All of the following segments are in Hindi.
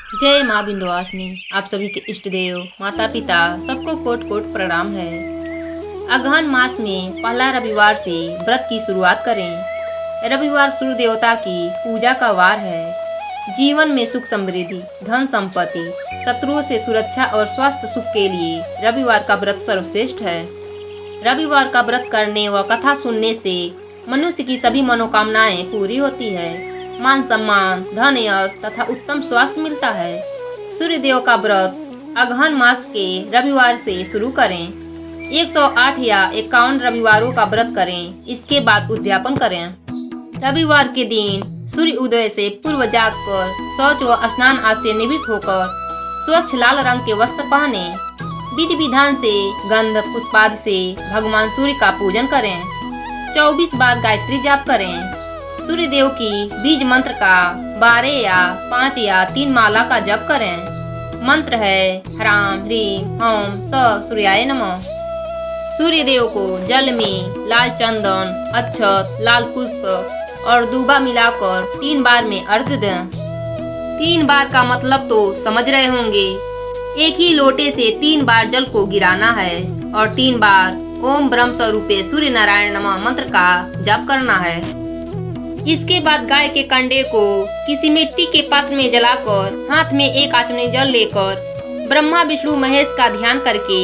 जय माँ विंध्यवासिनी। आप सभी के इष्ट देव माता पिता सबको कोट कोट प्रणाम है। अगहन मास में पहला रविवार से व्रत की शुरुआत करें। रविवार सूर्य देवता की पूजा का वार है। जीवन में सुख समृद्धि, धन संपत्ति, शत्रुओं से सुरक्षा और स्वास्थ्य सुख के लिए रविवार का व्रत सर्वश्रेष्ठ है। रविवार का व्रत करने व कथा सुनने से मनुष्य की सभी मनोकामनाएं पूरी होती है। मान सम्मान, धन यश तथा उत्तम स्वास्थ्य मिलता है। सूर्य देव का व्रत अगहन मास के रविवार से शुरू करें। 108 या 51 रविवारों का व्रत करें। इसके बाद उद्यापन करें। रविवार के दिन सूर्य उदय से पूर्व जागकर शौच व स्नान आदि से निवृत्त होकर स्वच्छ लाल रंग के वस्त्र पहने विधि विधान से गंध पुष्पादि से भगवान सूर्य का पूजन करें। 24 बार गायत्री जाप करें। सूर्य देव की बीज मंत्र का 12 या 5 या 3 माला का जप करें। मंत्र है ह्राम ह्रीम ह्राम स सूर्याय नमः। सूर्य देव को जल में लाल चंदन, अक्षत, लाल पुष्प और दूबा मिलाकर 3 बार में अर्घ्य दें। 3 बार का मतलब तो समझ रहे होंगे। एक ही लोटे से 3 बार जल को गिराना है और 3 बार ओम ब्रह्म स्वरूपे सूर्य नारायण नमः मंत्र का जप करना है। इसके बाद गाय के कंडे को किसी मिट्टी के पात्र में जलाकर हाथ में एक आचमनी जल लेकर ब्रह्मा विष्णु महेश का ध्यान करके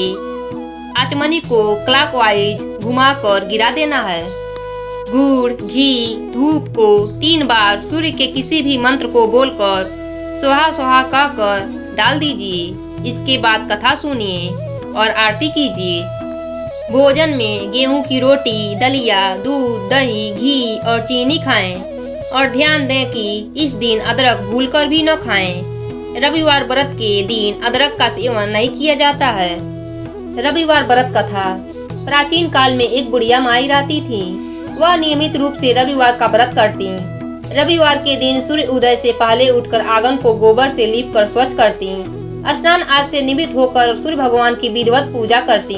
आचमनी को क्लॉकवाइज घुमाकर गिरा देना है। गुड़, घी, धूप को 3 बार सूर्य के किसी भी मंत्र को बोलकर स्वाहा स्वाहा कहकर डाल दीजिए। इसके बाद कथा सुनिए और आरती कीजिए। भोजन में गेहूं की रोटी, दलिया, दूध, दही, घी और चीनी खाएं और ध्यान दें कि इस दिन अदरक भूलकर भी न खाएं। रविवार व्रत के दिन अदरक का सेवन नहीं किया जाता है। रविवार व्रत कथा। प्राचीन काल में एक बुढ़िया माई रहती थी। वह नियमित रूप से रविवार का व्रत करती। रविवार के दिन सूर्य उदय से पहले उठकर आंगन को गोबर से लीपकर स्वच्छ करती। स्नान आदि से निवृत्त होकर सूर्य भगवान की विधिवत पूजा करती,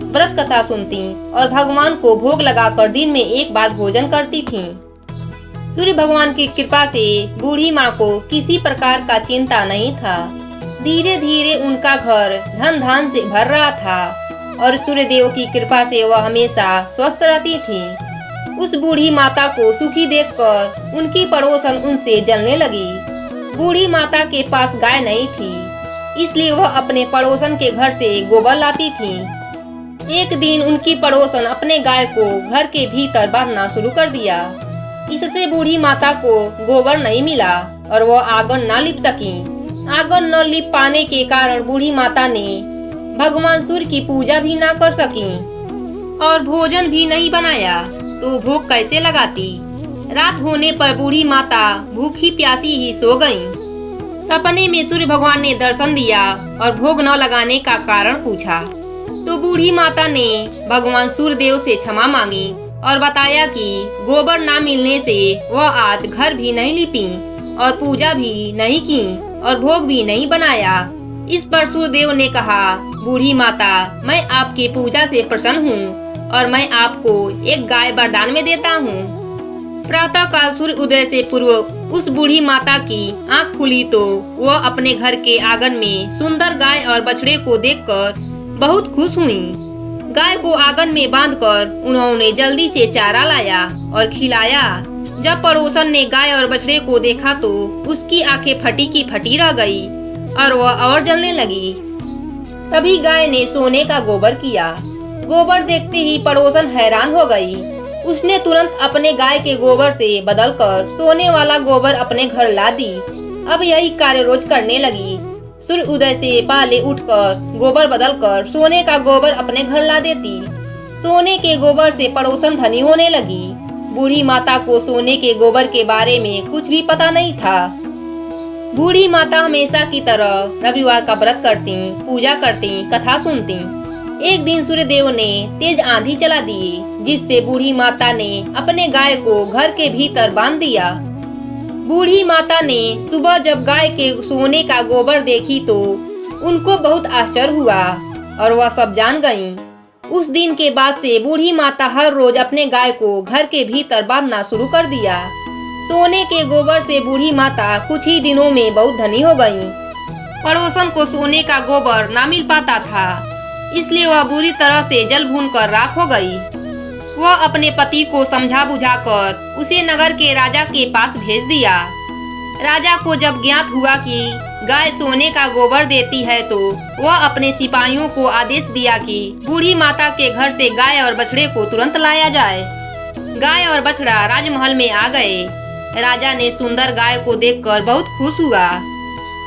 व्रत कथा सुनती और भगवान को भोग लगाकर दिन में 1 बार भोजन करती थीं। सूर्य भगवान की कृपा से बूढ़ी माँ को किसी प्रकार का चिंता नहीं था। धीरे धीरे उनका घर धन धान से भर रहा था और सूर्य देव की कृपा से वह हमेशा स्वस्थ रहती थी। उस बूढ़ी माता को सुखी देखकर उनकी पड़ोसन उनसे जलने लगी। बूढ़ी माता के पास गाय नहीं थी, इसलिए वह अपने पड़ोसन के घर से गोबर लाती थी। एक दिन उनकी पड़ोसन अपने गाय को घर के भीतर बांधना शुरू कर दिया। इससे बूढ़ी माता को गोबर नहीं मिला और वो आंगन न लिप सकी। आंगन न लिप पाने के कारण बूढ़ी माता ने भगवान सूर्य की पूजा भी न कर सकी और भोजन भी नहीं बनाया तो भूख कैसे लगाती। रात होने पर बूढ़ी माता भूखी प्यासी ही सो गईं। सपने में सूर्य भगवान ने दर्शन दिया और भोग न लगाने का कारण पूछा तो बूढ़ी माता ने भगवान सूर्य देव से क्षमा मांगी और बताया कि गोबर ना मिलने से वह आज घर भी नहीं लिपी और पूजा भी नहीं की और भोग भी नहीं बनाया। इस पर सूर्य देव ने कहा, बूढ़ी माता, मैं आपकी पूजा से प्रसन्न हूँ और मैं आपको एक गाय वरदान में देता हूँ। प्रातः काल सूर्य उदय से पूर्व उस बूढ़ी माता की आंख खुली तो वह अपने घर के आंगन में सुंदर गाय और बछड़े को देखकर बहुत खुश हुई। गाय को आंगन में बांधकर उन्होंने जल्दी से चारा लाया और खिलाया। जब पड़ोसन ने गाय और बछड़े को देखा तो उसकी आंखें फटी की फटी रह गई और वह और जलने लगी। तभी गाय ने सोने का गोबर किया। गोबर देखते ही पड़ोसन हैरान हो गई। उसने तुरंत अपने गाय के गोबर से बदलकर सोने वाला गोबर अपने घर ला दी। अब यही कार्य रोज करने लगी। सूर्य उदय से पहले उठकर गोबर बदलकर सोने का गोबर अपने घर ला देती। सोने के गोबर से पड़ोसन धनी होने लगी। बूढ़ी माता को सोने के गोबर के बारे में कुछ भी पता नहीं था। बूढ़ी माता हमेशा की तरह रविवार का व्रत करती, पूजा करती, कथा सुनती। एक दिन सूर्य देव ने तेज आंधी चला दी, जिससे बूढ़ी माता ने अपने गाय को घर के भीतर बांध दिया। बूढ़ी माता ने सुबह जब गाय के सोने का गोबर देखी तो उनको बहुत आश्चर्य हुआ और वह सब जान गईं। उस दिन के बाद से बूढ़ी माता हर रोज अपने गाय को घर के भीतर बांधना शुरू कर दिया। सोने के गोबर से बूढ़ी माता कुछ ही दिनों में बहुत धनी हो गईं पड़ोसन को सोने का गोबर ना मिल पाता था, इसलिए वह बुरी तरह से जल भूनकर राख हो गई। वह अपने पति को समझा बुझाकर उसे नगर के राजा के पास भेज दिया। राजा को जब ज्ञात हुआ कि गाय सोने का गोबर देती है तो वह अपने सिपाहियों को आदेश दिया कि बूढ़ी माता के घर से गाय और बछड़े को तुरंत लाया जाए। गाय और बछड़ा राजमहल में आ गए। राजा ने सुंदर गाय को देखकर बहुत खुश हुआ।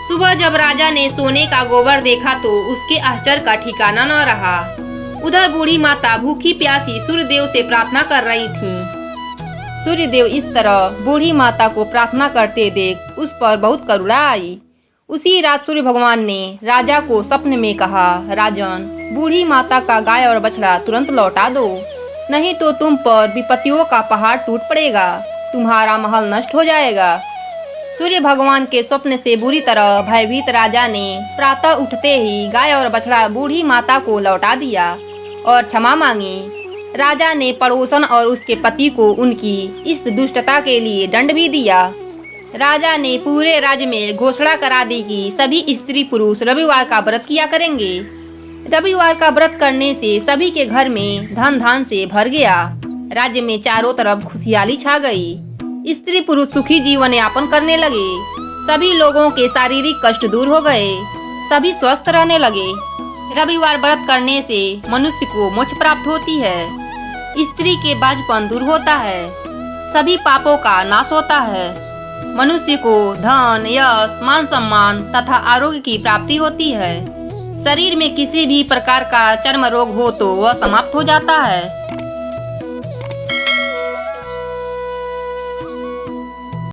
सुबह जब राजा ने सोने का गोबर देखा तो उसके आश्चर्य का ठिकाना न रहा। उधर बूढ़ी माता भूखी प्यासी सूर्यदेव से प्रार्थना कर रही थीं। सूर्यदेव इस तरह बूढ़ी माता को प्रार्थना करते देख उस पर बहुत करुणा आई। उसी रात सूर्य भगवान ने राजा को स्वप्न में कहा, राजन, बूढ़ी माता का गाय और बछड़ा तुरंत लौटा दो, नहीं तो तुम पर विपत्तियों का पहाड़ टूट पड़ेगा, तुम्हारा महल नष्ट हो जाएगा। सूर्य भगवान के स्वप्न से बुरी तरह भयभीत राजा ने प्रातः उठते ही गाय और बछड़ा बूढ़ी माता को लौटा दिया और क्षमा मांगी। राजा ने पड़ोसन और उसके पति को उनकी इस दुष्टता के लिए दंड भी दिया। राजा ने पूरे राज्य में घोषणा करा दी कि सभी स्त्री पुरुष रविवार का व्रत किया करेंगे। रविवार का व्रत करने से सभी के घर में धन धान से भर गया। राज्य में चारों तरफ खुशहाली छा गई। स्त्री पुरुष सुखी जीवन यापन करने लगे। सभी लोगों के शारीरिक कष्ट दूर हो गए। सभी स्वस्थ रहने लगे। रविवार व्रत करने से मनुष्य को मोक्ष प्राप्त होती है। स्त्री के बाझपन दूर होता है। सभी पापों का नाश होता है। मनुष्य को धन, यश, मान सम्मान तथा आरोग्य की प्राप्ति होती है। शरीर में किसी भी प्रकार का चर्म रोग हो तो वह समाप्त हो जाता है।